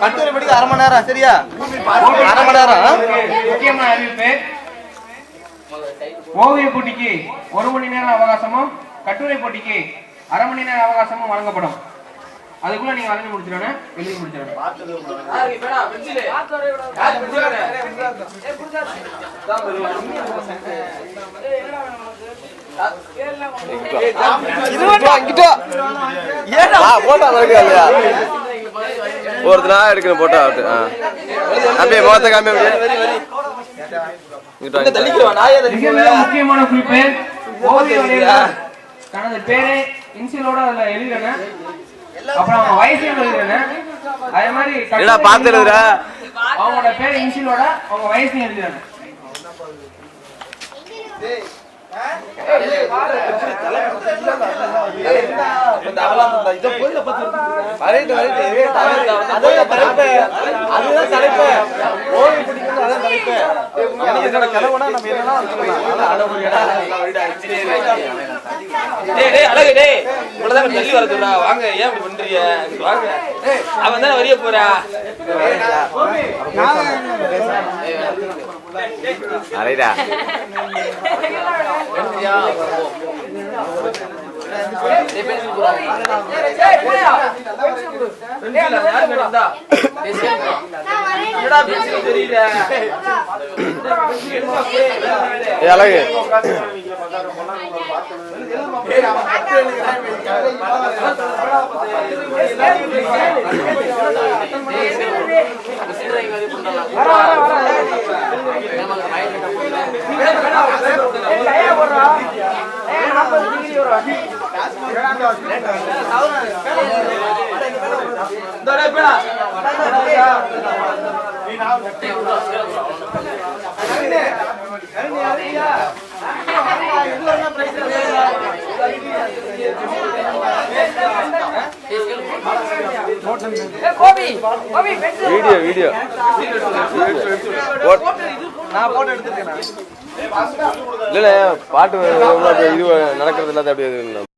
கட்டுரை படிக்க 1/2 மணி நேரம் சரியா? 1/2 மணி நேரம். முக்கியமான அறிவிப்பு, ஓவிய போட்டிக்கு 1 மணி நேரம் அவகாசமும் கட்டுரை போட்டிக்கு 1/2 மணி நேரம் அவகாசமும் வழங்கப்படும். அதுக்குள்ள நீங்க வரைஞ்சு முடிச்சிடணும், எழுதி முடிச்சிடணும். ஒருத்தனா எடுக்கணும் போட்டோ அப்படியே முகத்தை காமி. முக்கியமான குறிப்பு, தனது பேரை இன்சியலோட அதுல எழுதிடணும். அப்புறம் அவங்க வயசையும் எழுதிடணும். அதே மாதிரி பார்த்து எழுதுற அவங்களோட பேரை இன்சியலோட அவங்க வயசையும் எழுதிடணும். வாங்க, ஏன் இப்படி பண்றீங்க? அவன் தானே வரிய போறா. அரைடா அழகு வீடியோ வீடியோ நான் போட்டோ எடுத்துருக்கேன். இல்ல பாட்டு இது நடக்கிறது இல்லாத அப்படியே